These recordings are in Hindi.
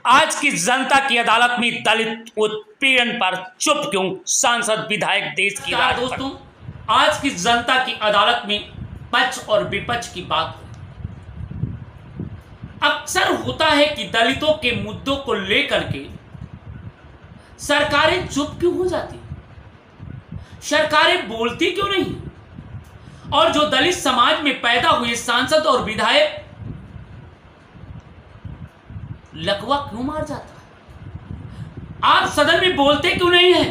आज की जनता की अदालत में दलित उत्पीड़न पर चुप क्यों? सांसद विधायक देश की राज। दोस्तों, आज की जनता की अदालत में पक्ष और विपक्ष की बात अक्सर होता है कि दलितों के मुद्दों को लेकर के सरकारें चुप क्यों हो जाती, सरकारें बोलती क्यों नहीं, और जो दलित समाज में पैदा हुए सांसद और विधायक लकवा क्यों मार जाता है? आप सदन में बोलते क्यों नहीं हैं?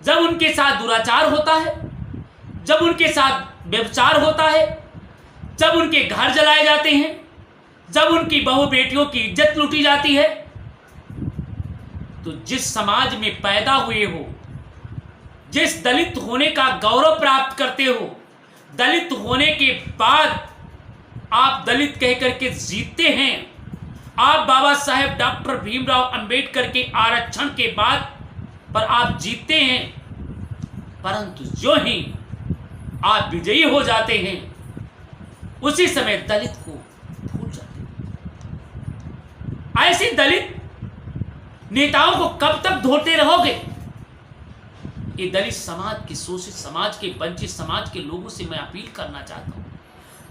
जब उनके साथ दुराचार होता है, जब उनके साथ व्यभिचार होता है, जब उनके घर जलाए जाते हैं, जब उनकी बहू बेटियों की इज्जत लूटी जाती है, तो जिस समाज में पैदा हुए हो, जिस दलित होने का गौरव प्राप्त करते हो, दलित होने के बाद आप दलित कह करके जीतते हैं, आप बाबा साहेब डॉक्टर भीमराव अंबेडकर के आरक्षण के बाद पर आप जीतते हैं, परंतु जो ही आप विजयी हो जाते हैं उसी समय दलित को भूल जाते हैं। ऐसे दलित नेताओं को कब तक धोते रहोगे? ये दलित समाज के, शोषित समाज के, वंचित समाज के लोगों से मैं अपील करना चाहता हूं।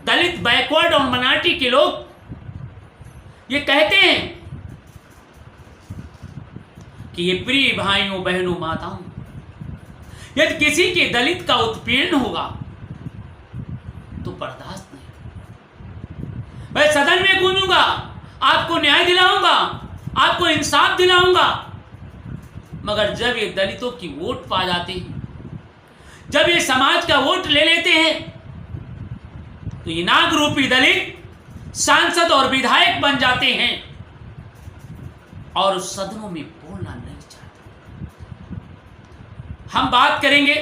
दलित, बैकवर्ड और माइनॉरिटी के लोग ये कहते हैं कि ये प्रिय भाइयों, बहनों, माताओं, यदि किसी के दलित का उत्पीड़न होगा तो बर्दाश्त नहीं। मैं सदन में गूंजूंगा, आपको न्याय दिलाऊंगा, आपको इंसाफ दिलाऊंगा, मगर जब ये दलितों की वोट पा जाते हैं, जब ये समाज का वोट ले लेते हैं, तो ये नाग रूपी दलित सांसद और विधायक बन जाते हैं और सदनों में बोलना नहीं चाहते। हम बात करेंगे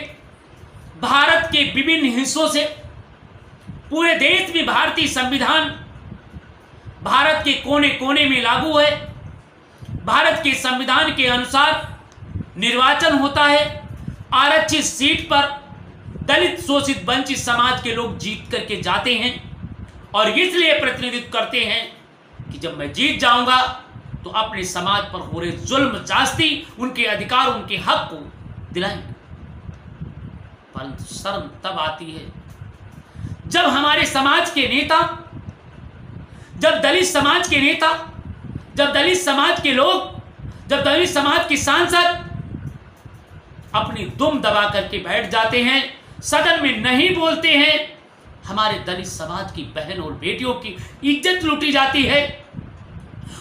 भारत के विभिन्न हिस्सों से। पूरे देश में भारतीय संविधान भारत के कोने कोने में लागू है। भारत के संविधान के अनुसार निर्वाचन होता है। आरक्षित सीट पर दलित, शोषित, वंचित समाज के लोग जीत करके जाते हैं और इसलिए प्रतिनिधित्व करते हैं कि जब मैं जीत जाऊंगा तो अपने समाज पर हो रहे जुल्म, जास्ती, उनके अधिकार, उनके हक को दिलाएंगे। परंतु शर्म तब आती है जब हमारे समाज के नेता, जब दलित समाज के नेता, जब दलित समाज के लोग, जब दलित समाज के सांसद अपनी दुम दबा करके बैठ जाते हैं, सदन में नहीं बोलते हैं। हमारे दलित समाज की बहन और बेटियों की इज्जत लूटी जाती है,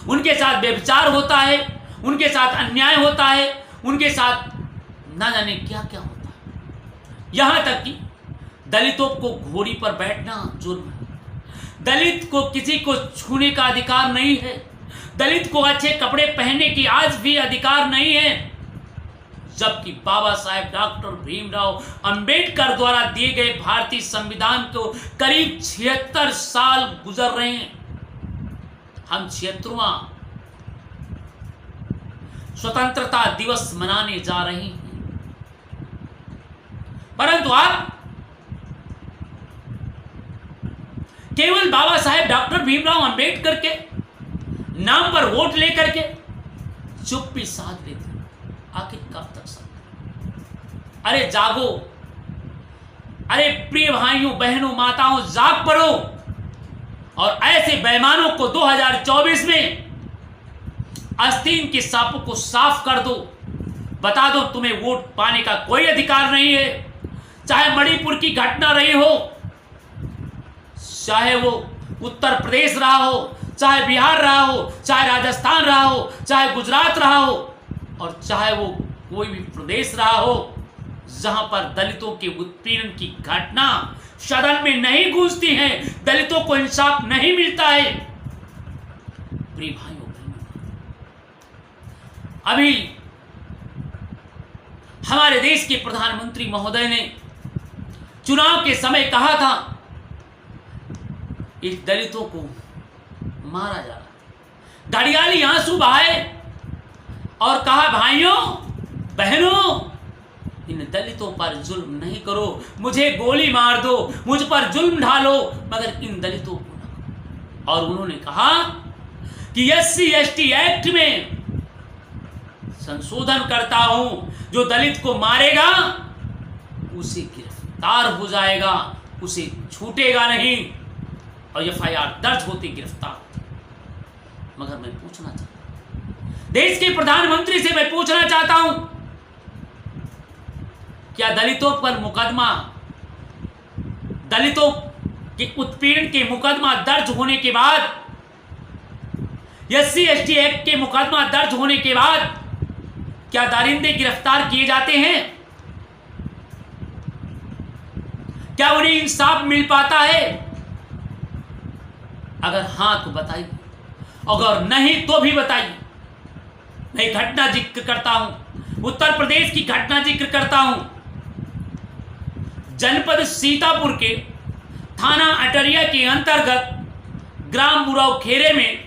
उनके साथ व्यभिचार होता है, उनके साथ अन्याय होता है, उनके साथ ना जाने क्या क्या होता है। यहां तक कि दलितों को घोड़ी पर बैठना जुर्म है। दलित को किसी को छूने का अधिकार नहीं है। दलित को अच्छे कपड़े पहनने की आज भी अधिकार नहीं है, जबकि बाबा साहेब डॉक्टर भीमराव अंबेडकर द्वारा दिए गए भारतीय संविधान को करीब 76 साल गुजर रहे हैं। हम 76वां स्वतंत्रता दिवस मनाने जा रहे हैं, परंतु आप केवल बाबा साहेब डॉक्टर भीमराव अंबेडकर के नाम पर वोट लेकर के चुप्पी साध लेते। आखिर कब तक सकते? अरे जागो, अरे प्रिय भाइयों, बहनों, माताओं, जाग पड़ो और ऐसे बेईमानों को 2024 में आस्तीन के सांपों को साफ कर दो। बता दो तुम्हें वोट पाने का कोई अधिकार नहीं है। चाहे मणिपुर की घटना रही हो, चाहे वो उत्तर प्रदेश रहा हो, चाहे बिहार रहा हो, चाहे राजस्थान रहा हो, चाहे गुजरात रहा हो, और चाहे वो कोई भी प्रदेश रहा हो, जहां पर दलितों के उत्पीड़न की घटना सदन में नहीं गूंजती है, दलितों को इंसाफ नहीं मिलता है। प्रिय भाइयों, अभी हमारे देश के प्रधानमंत्री महोदय ने चुनाव के समय कहा था इस दलितों को मारा जा रहा। घड़ियाली आंसू बहाए और कहा, भाइयों, बहनों, इन दलितों पर जुल्म नहीं करो, मुझे गोली मार दो, मुझ पर जुल्म ढालो, मगर इन दलितों को ना। और उन्होंने कहा कि SC/ST एक्ट में संशोधन करता हूं, जो दलित को मारेगा उसे गिरफ्तार हो जाएगा, उसे छूटेगा नहीं और FIR दर्ज होती गिरफ्तार। मगर मैं पूछना चाहता हूं, देश के प्रधानमंत्री से मैं पूछना चाहता हूं, क्या दलितों पर मुकदमा, दलितों के उत्पीड़न के मुकदमा दर्ज होने के बाद, SC/ST एक्ट के मुकदमा दर्ज होने के बाद क्या दरिंदे गिरफ्तार किए जाते हैं? क्या उन्हें इंसाफ मिल पाता है? अगर हां तो बताइए, अगर नहीं तो भी बताइए। मैं घटना जिक्र करता हूं, उत्तर प्रदेश की घटना जिक्र करता हूं। जनपद सीतापुर के थाना अटरिया के अंतर्गत ग्राम मुराव खेरे में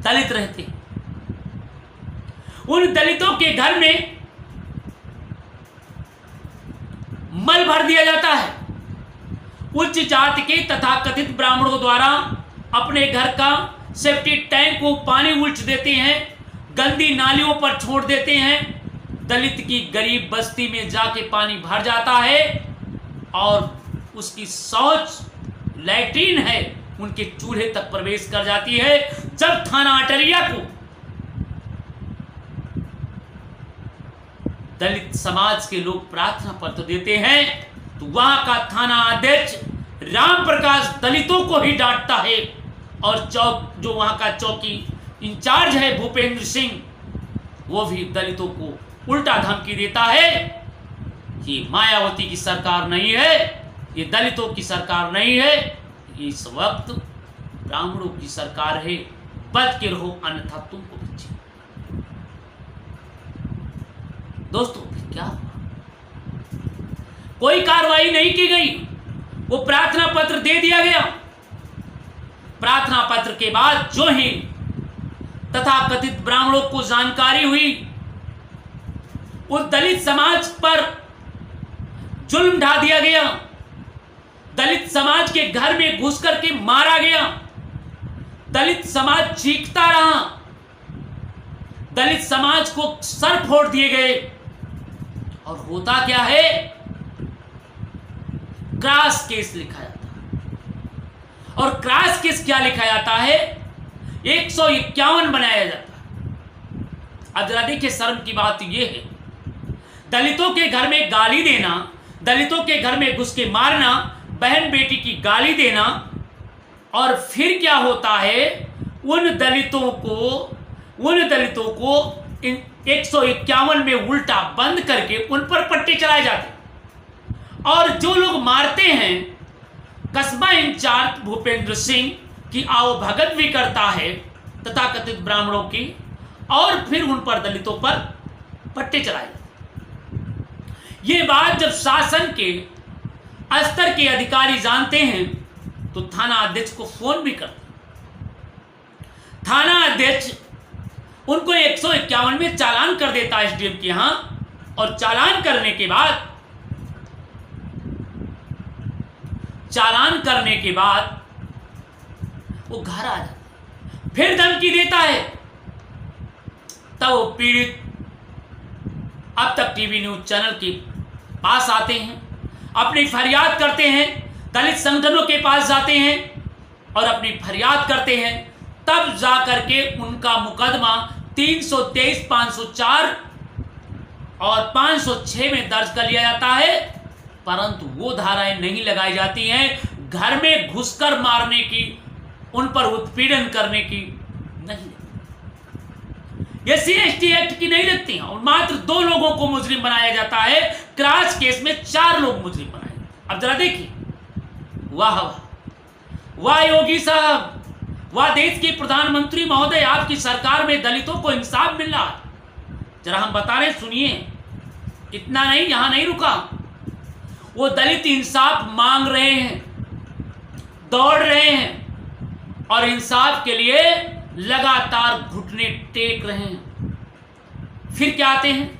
दलित रहते हैं। उन दलितों के घर में मल भर दिया जाता है। उच्च जाति के तथाकथित ब्राह्मणों द्वारा अपने घर का सेफ्टी टैंक को पानी उल्ट देते हैं, गंदी नालियों पर छोड़ देते हैं। दलित की गरीब बस्ती में जाके पानी भर जाता है और उसकी शौच लैट्रीन है उनके चूल्हे तक प्रवेश कर जाती है। जब थाना अटरिया को दलित समाज के लोग प्रार्थना पत्र देते हैं तो वहां का थाना अध्यक्ष राम प्रकाश दलितों को ही डांटता है और जो वहां का चौकी इंचार्ज है भूपेंद्र सिंह, वो भी दलितों को उल्टा धमकी देता है कि मायावती की सरकार नहीं है, ये दलितों की सरकार नहीं है, इस वक्त ब्राह्मणों की सरकार है, बच के रहो अन्यथा तुमको भी। दोस्तों फिर क्या हुआ? कोई कार्रवाई नहीं की गई, वो प्रार्थना पत्र दे दिया गया। प्रार्थना पत्र के बाद जो ही तथाकथित ब्राह्मणों को जानकारी हुई, उस दलित समाज पर जुल्म ढा दिया गया, दलित समाज के घर में घुस करके मारा गया, दलित समाज चीखता रहा, दलित समाज को सर फोड़ दिए गए। और होता क्या है, क्रॉस केस लिखा जाता है। और क्रॉस केस क्या लिखा जाता है? 151 बनाया जाता है। अब जरा देखिए, शर्म की बात यह है, दलितों के घर में गाली देना, दलितों के घर में घुस के मारना, बहन बेटी की गाली देना, और फिर क्या होता है, उन दलितों को 151 में उल्टा बंद करके उन पर पट्टे चलाए जाते। और जो लोग मारते हैं, कस्बा इंचार्ज भूपेंद्र सिंह की आओ भगत भी करता है तथाकथित ब्राह्मणों की, और फिर उन पर दलितों पर पट्टे चलाए जाते। ये बात जब शासन के स्तर के अधिकारी जानते हैं तो थाना अध्यक्ष को फोन भी करते। थाना अध्यक्ष उनको 151 में चालान कर देता है SDM के यहां, और चालान करने के बाद वो घर आ जाता, फिर धमकी देता है। तब वो पीड़ित अब तक टीवी न्यूज चैनल के पास आते हैं, अपनी फरियाद करते हैं, दलित संगठनों के पास जाते हैं और अपनी फरियाद करते हैं। तब जाकर के उनका मुकदमा 323, 504 और 506 में दर्ज कर लिया जाता है, परंतु वो धाराएं नहीं लगाई जाती हैं घर में घुसकर मारने की, उन पर उत्पीड़न करने की नहीं। SC/ST एक्ट की नहीं लगती हैं, और मात्र 2 लोगों को मुजरिम बनाया जाता है। क्रॉस केस में 4 लोग मुजरिम बनाए। अब जरा देखिए, वाह वाह वाह योगी साहब, वाह देश के प्रधानमंत्री महोदय, आपकी सरकार में दलितों को इंसाफ मिल रहा है। जरा हम बता रहे, सुनिए। इतना नहीं, यहां नहीं रुका, वो दलित इंसाफ मांग रहे हैं, दौड़ रहे हैं और इंसाफ के लिए लगातार घुटने टेक रहे हैं। फिर क्या आते हैं,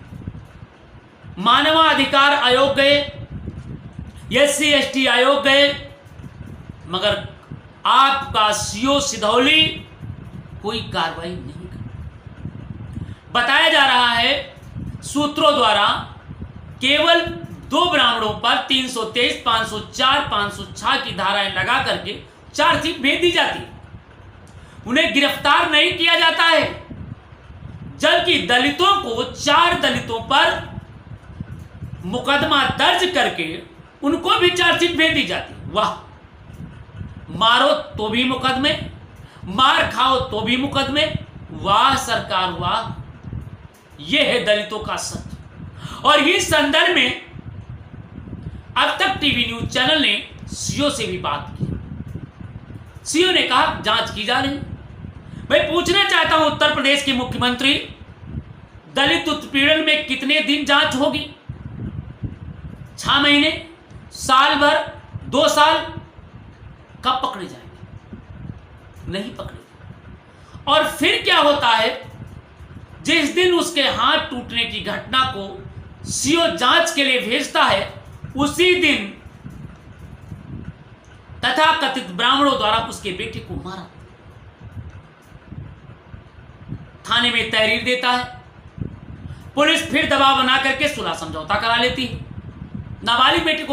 मानवाधिकार आयोग गए, SC/ST आयोग गए, मगर आपका CO सिधौली कोई कार्रवाई नहीं की। बताया जा रहा है सूत्रों द्वारा केवल 2 ब्राह्मणों पर 323, 504, 506 की धाराएं लगा करके चार्जशीट भेज दी जाती है, उन्हें गिरफ्तार नहीं किया जाता है, जबकि दलितों को 4 दलितों पर मुकदमा दर्ज करके उनको भी चार्जशीट भेज दी जाती है। वाह, मारो तो भी मुकदमे, मार खाओ तो भी मुकदमे। वाह सरकार वाह, यह है दलितों का सच। और इस संदर्भ में अब तक टीवी न्यूज चैनल ने सीओ से भी बात की। सीओ ने कहा जांच की जा रही। मैं पूछना चाहता हूं उत्तर प्रदेश के मुख्यमंत्री, दलित उत्पीड़न में कितने दिन जांच होगी? 6 महीने, साल भर, 2 साल? कब पकड़े जाएंगे? नहीं पकड़े। और फिर क्या होता है, जिस दिन उसके हाथ टूटने की घटना को सीओ जांच के लिए भेजता है, उसी दिन तथाकथित ब्राह्मणों द्वारा उसके बेटे को मारा, थाने में तहरीर देता है, पुलिस फिर दबाव बना करके सुलह समझौता करा लेती है, नाबालिग बेटे को